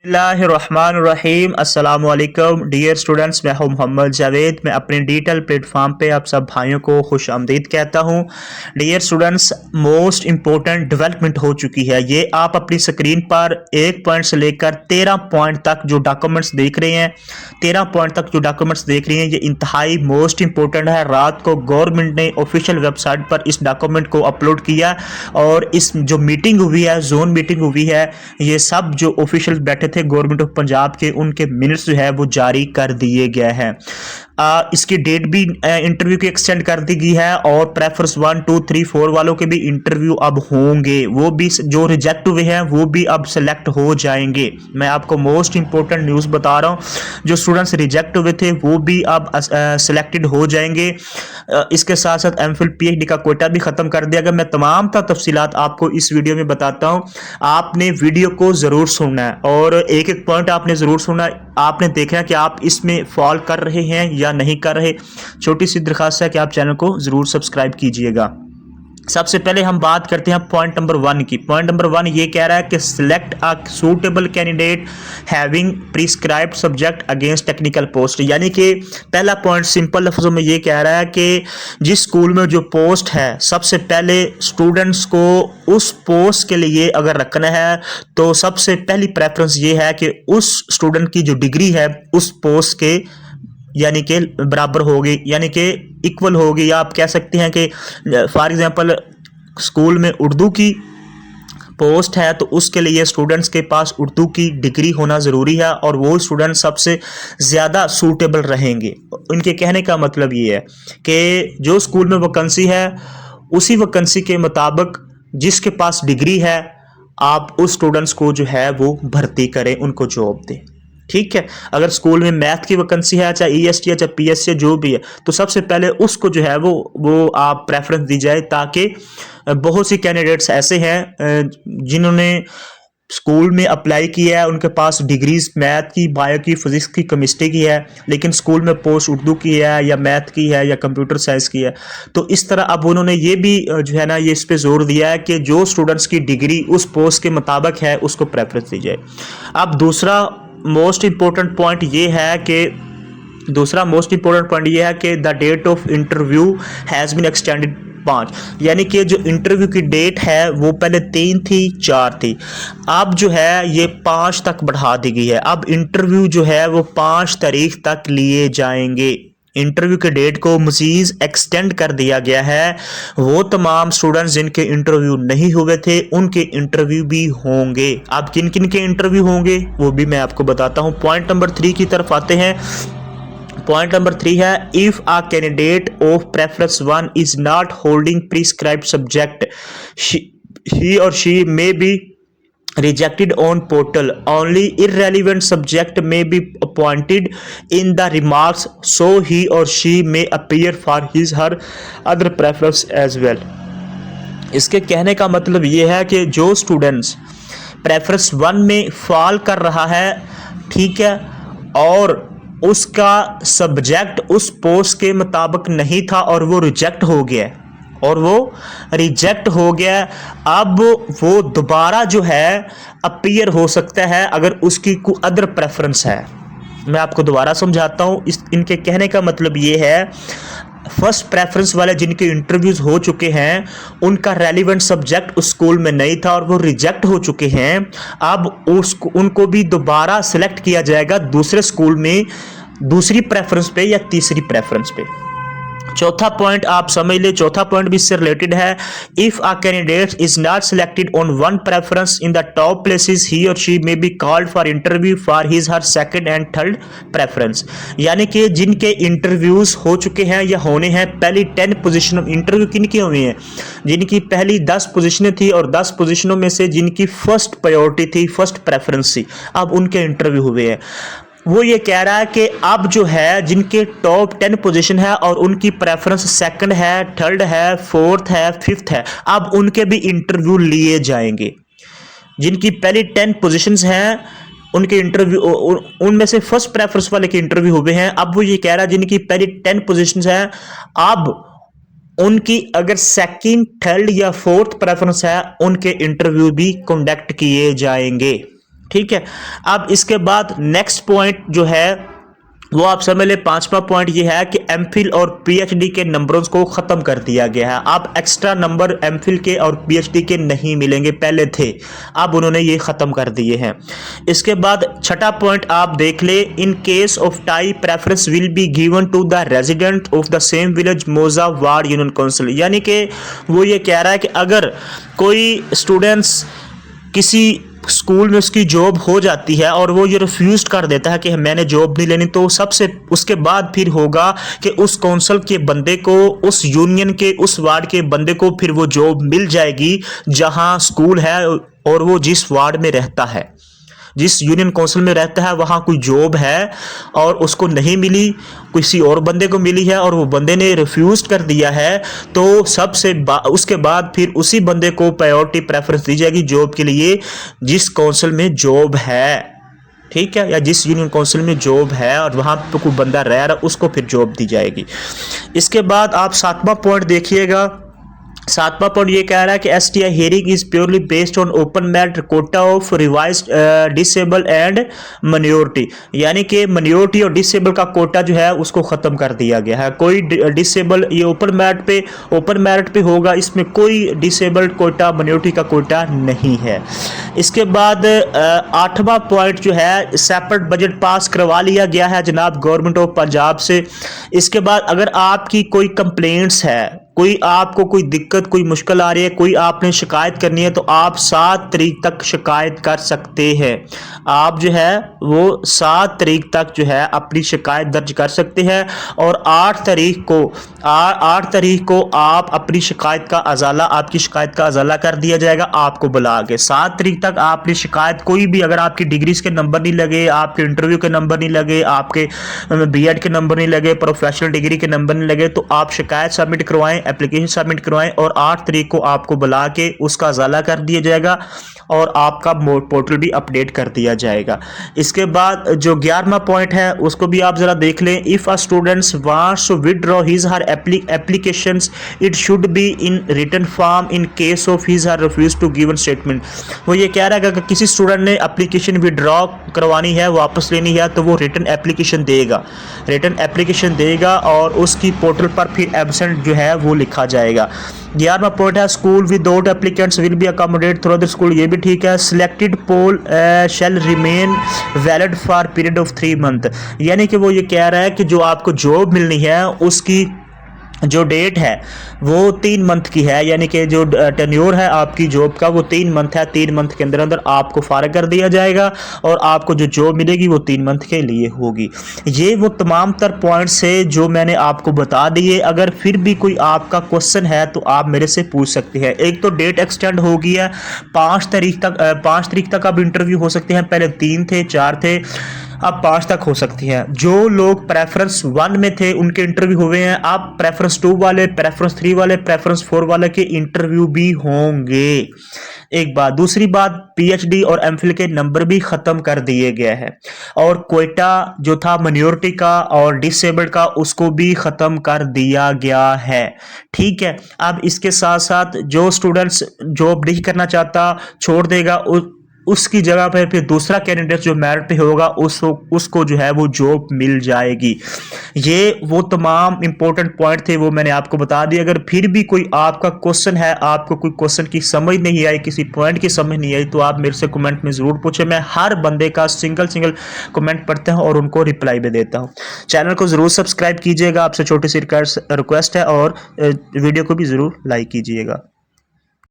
बिस्मिल्लाहिर्रहमानिर्रहीम अस्सलामु अलैकुम डियर स्टूडेंट्स, मैं हूं मोहम्मद जावेद। मैं अपने डिजिटल प्लेटफॉर्म पे आप सब भाइयों को खुश आमदीद कहता हूं। Dear students, most important development हो चुकी है। ये आप अपनी स्क्रीन पर 1 पॉइंट से लेकर 13 पॉइंट तक जो डॉक्यूमेंट्स देख रहे हैं, 13 पॉइंट तक जो डॉक्यूमेंट्स देख रहे हैं, ये इंतहाई मोस्ट इंपॉर्टेंट है। रात को गवर्नमेंट ने ऑफिशियल वेबसाइट पर इस डॉक्यूमेंट को अपलोड किया और इस जो मीटिंग हुई है, जोन मीटिंग हुई है, ये सब जो ऑफिशियल बैठे थे गवर्नमेंट ऑफ पंजाब के, उनके मिनट्स जो है वो जारी कर दिए गए हैं। इसकी डेट भी इंटरव्यू की एक्सटेंड कर दी गई है और प्रेफर्स 1, 2, 3, 4 वालों के भी इंटरव्यू अब होंगे। वो भी जो रिजेक्ट हुए हैं वो भी अब सेलेक्ट हो जाएंगे। मैं आपको मोस्ट इंपॉर्टेंट न्यूज़ बता रहा हूँ, जो स्टूडेंट्स रिजेक्ट हुए थे वो भी अब सेलेक्टेड हो जाएंगे। इसके साथ साथ एमफिल पीएचडी का कोटा भी खत्म कर दिया गया। मैं तमाम तफसीलात आपको इस वीडियो में बताता हूँ। आपने वीडियो को ज़रूर सुनना है और एक एक पॉइंट आपने ज़रूर सुनना है। आपने देखना है कि आप इसमें फॉल कर रहे हैं या नहीं कर रहे। छोटी सी दरखास्त है कि आप चैनल को ज़रूर सब्सक्राइब कीजिएगा। सबसे पहले हम बात करते हैं पॉइंट नंबर 1 की। पॉइंट नंबर 1 ये कह रहा है कि select a suitable candidate having prescribed subject against technical post. यानी कि पहला पॉइंट सिंपल लफ्जों में ये कह रहा है कि जिस स्कूल में जो पोस्ट है, सबसे पहले स्टूडेंट्स को उस पोस्ट के लिए अगर रखना है तो सबसे पहली प्रेफरेंस ये है कि उस स्टूडेंट की जो डिग्री है उस पोस्ट के यानी कि बराबर होगी, यानी कि इक्वल होगी। या आप कह सकते हैं कि फॉर एग्जांपल स्कूल में उर्दू की पोस्ट है तो उसके लिए स्टूडेंट्स के पास उर्दू की डिग्री होना ज़रूरी है और वो स्टूडेंट सबसे ज़्यादा सूटेबल रहेंगे। उनके कहने का मतलब ये है कि जो स्कूल में वैकेंसी है उसी वैकेंसी के मुताबिक जिसके पास डिग्री है आप उस स्टूडेंट्स को जो है वो भर्ती करें, उनको जॉब दें। ठीक है, अगर स्कूल में मैथ की वैकेंसी है, चाहे ईएसटी है, चाहे पीएससी है, जो भी है, तो सबसे पहले उसको जो है वो आप प्रेफरेंस दी जाए, ताकि बहुत सी कैंडिडेट्स ऐसे हैं जिन्होंने स्कूल में अप्लाई किया है, उनके पास डिग्रीज मैथ की, बायो की, फिजिक्स की, केमिस्ट्री की है, लेकिन स्कूल में पोस्ट उर्दू की है या मैथ की है या कंप्यूटर साइंस की है। तो इस तरह अब उन्होंने ये भी जो है ना, ये इस पे जोर दिया है कि जो स्टूडेंट्स की डिग्री उस पोस्ट के मुताबिक है उसको प्रेफरेंस दी जाए। अब दूसरा मोस्ट इंपॉर्टेंट पॉइंट ये है कि the date of interview has been extended 5। यानी कि जो इंटरव्यू की डेट है वो पहले 3 थी, 4 थी, अब जो है ये 5 तक बढ़ा दी गई है। अब इंटरव्यू जो है वो 5 तारीख तक लिए जाएंगे। इंटरव्यू के डेट को मजीद एक्सटेंड कर दिया गया है। वो तमाम स्टूडेंट्स जिनके इंटरव्यू नहीं हुए थे उनके इंटरव्यू भी होंगे। अब किन किन के इंटरव्यू होंगे वो भी मैं आपको बताता हूं। पॉइंट नंबर 3 की तरफ आते हैं। पॉइंट नंबर 3 है, if a candidate of preference 1 is not holding prescribed subject he or she may be rejected on portal. Only irrelevant subject may be appointed in the remarks, so he or she may appear for his her other preference as well. इसके कहने का मतलब ये है कि जो students preference 1 में fall कर रहा है, ठीक है, और उसका सब्जेक्ट उस पोस्ट के मुताबिक नहीं था और वो रिजेक्ट हो गया अब वो दोबारा जो है अपीयर हो सकता है अगर उसकी कोई अदर प्रेफरेंस है। मैं आपको दोबारा समझाता हूँ। इनके कहने का मतलब ये है, फर्स्ट प्रेफरेंस वाले जिनके इंटरव्यूज हो चुके हैं उनका रेलिवेंट सब्जेक्ट उस स्कूल में नहीं था और वो रिजेक्ट हो चुके हैं। अब उनको भी दोबारा सिलेक्ट किया जाएगा दूसरे स्कूल में, दूसरी प्रेफरेंस पे या तीसरी प्रेफरेंस पे। चौथा पॉइंट आप समझ ले, चौथा पॉइंट भी इससे रिलेटेड है। If a candidate is not selected on one preference in the top places, he or she may be called for interview for his her second and third preference. यानी कि जिनके इंटरव्यूज हो चुके हैं या होने हैं, पहली 10 पोजीशन इंटरव्यू किनके हुए हैं, जिनकी पहली 10 पोजीशनें थी और 10 पोजीशनों में से जिनकी फर्स्ट प्रायोरिटी थी, फर्स्ट प्रेफरेंस थी, अब उनके इंटरव्यू हुए हैं। वो ये कह रहा है कि अब जो है जिनके टॉप 10 पोजीशन है और उनकी प्रेफरेंस सेकंड है, थर्ड है, फोर्थ है, फिफ्थ है, अब उनके भी इंटरव्यू लिए जाएंगे। जिनकी पहली 10 पोजीशंस हैं उनके इंटरव्यू, उनमें से फर्स्ट प्रेफरेंस वाले के इंटरव्यू हुए हैं। अब वो ये कह रहा है जिनकी पहली 10 पोजीशंस हैं, अब उनकी अगर सेकंड, थर्ड या फोर्थ प्रेफरेंस है, उनके इंटरव्यू भी कंडक्ट किए जाएंगे। ठीक है। अब इसके बाद नेक्स्ट पॉइंट जो है वो आप समझ ले, पांचवा पॉइंट ये है कि एमफिल और पीएचडी के नंबरों को खत्म कर दिया गया है। अब एक्स्ट्रा नंबर एमफिल के और पीएचडी के नहीं मिलेंगे, पहले थे, अब उन्होंने ये खत्म कर दिए हैं। इसके बाद छठा पॉइंट आप देख ले, in case of tie preference will be given to the resident of the same village मौजा वार्ड यूनियन काउंसिल। यानी कि वो ये कह रहा है कि अगर कोई स्टूडेंट्स किसी स्कूल में उसकी जॉब हो जाती है और वो ये रिफ्यूज कर देता है कि मैंने जॉब नहीं लेनी, तो सबसे उसके बाद फिर होगा कि उस काउंसिल के बंदे को, उस यूनियन के, उस वार्ड के बंदे को फिर वो जॉब मिल जाएगी जहां स्कूल है और वो जिस वार्ड में रहता है, जिस यूनियन काउंसिल में रहता है वहाँ कोई जॉब है और उसको नहीं मिली, किसी और बंदे को मिली है और वो बंदे ने रिफ्यूज कर दिया है, तो उसके बाद फिर उसी बंदे को प्रायोरिटी प्रेफरेंस दी जाएगी जॉब के लिए जिस काउंसिल में जॉब है, ठीक है, या जिस यूनियन काउंसिल में जॉब है और वहाँ पर कोई बंदा रह रहा है उसको फिर जॉब दी जाएगी। इसके बाद आप सातवां पॉइंट देखिएगा। सातवां पॉइंट ये कह रहा है कि STI hearing is purely based on open merit Kota of revised disable and minority. यानी कि माइनॉरिटी और डिसेबल का कोटा जो है उसको खत्म कर दिया गया है। कोई डिसेबल, ये ओपन मेरिट पे होगा, इसमें कोई डिसेबल कोटा, माइनॉरिटी का कोटा नहीं है। इसके बाद आठवां पॉइंट जो है, सेपरेट बजट पास करवा लिया गया है जनाब गवर्नमेंट ऑफ पंजाब से। इसके बाद अगर आपकी कोई कंप्लेंट्स है, कोई आपको कोई दिक्कत, कोई मुश्किल आ रही है, कोई आपने शिकायत करनी है, तो आप 7 तारीख तक शिकायत कर सकते हैं। आप जो है वो 7 तारीख तक जो है अपनी शिकायत दर्ज कर सकते हैं और 8 तारीख को आप अपनी शिकायत का अजाला, आपकी शिकायत का अजाला कर दिया जाएगा आपको बुला के। 7 तारीख तक आपकी शिकायत कोई भी, अगर आपकी डिग्रीज के नंबर नहीं लगे, आपके इंटरव्यू के नंबर नहीं लगे, आपके बीएड के नंबर नहीं लगे, प्रोफेशनल डिग्री के नंबर नहीं लगे, तो आप शिकायत सबमिट करवाएं, एप्लीकेशन सबमिट करवाएं और 8 तारीख को आपको बुला के उसका अजाला कर दिया जाएगा और आपका पोर्टल भी अपडेट कर दिया जाएगा। इसके बाद जो 11वां पॉइंट है उसको भी आप जरा देख लें। If a students wants to withdraw his her applications it should be in written form in case of his her refuse to given statement. वो ये कह रहा है कि अगर किसी स्टूडेंट ने एप्लीकेशन विथड्रॉ करवानी है, वापस लेनी है, तो वो रिटन एप्लीकेशन देगा और उसकी पोर्टल पर फिर एब्सेंट जो है वो लिखा जाएगा। 11वां पॉइंट है, school without applicants will be accommodate through the school. ये भी ठीक है। Selected poll shall remain valid for period of 3 month. यानी कि वो ये कह रहा है कि जो आपको जॉब मिलनी है उसकी जो डेट है वो 3 मंथ की है, यानी कि जो टेन्योर है आपकी जॉब का वो 3 मंथ है। 3 मंथ के अंदर अंदर आपको फारग कर दिया जाएगा और आपको जो जॉब मिलेगी वो 3 मंथ के लिए होगी। ये वो तमाम तर पॉइंट्स है जो मैंने आपको बता दिए। अगर फिर भी कोई आपका क्वेश्चन है तो आप मेरे से पूछ सकते हैं। एक तो डेट एक्सटेंड हो गई है 5 तारीख तक अब इंटरव्यू हो सकते हैं। पहले 3 थे, 4 थे, अब 5 तक हो सकती है। जो लोग प्रेफरेंस 1 में थे उनके इंटरव्यू हुए हैं, अब प्रेफरेंस 2 वाले, प्रेफरेंस 3 वाले, प्रेफरेंस 4 वाले के इंटरव्यू भी होंगे। एक बात। दूसरी बात, पीएचडी और एमफिल के नंबर भी खत्म कर दिए गए हैं और कोटा जो था माइनॉरिटी का और डिसेबल्ड का उसको भी खत्म कर दिया गया है। ठीक है। अब इसके साथ साथ जो स्टूडेंट्स जॉब नहीं करना चाहता छोड़ देगा, उसकी जगह पर फिर दूसरा कैंडिडेट जो मेरिट पे होगा उसको जो है वो जॉब मिल जाएगी। ये वो तमाम इंपॉर्टेंट पॉइंट थे वो मैंने आपको बता दिए। अगर फिर भी कोई आपका क्वेश्चन है, आपको कोई क्वेश्चन की समझ नहीं आई, किसी पॉइंट की समझ नहीं आई, तो आप मेरे से कमेंट में ज़रूर पूछें। मैं हर बंदे का सिंगल कमेंट पढ़ता हूँ और उनको रिप्लाई भी देता हूँ। चैनल को ज़रूर सब्सक्राइब कीजिएगा, आपसे छोटी सी रिक्वेस्ट है, और वीडियो को भी ज़रूर लाइक कीजिएगा।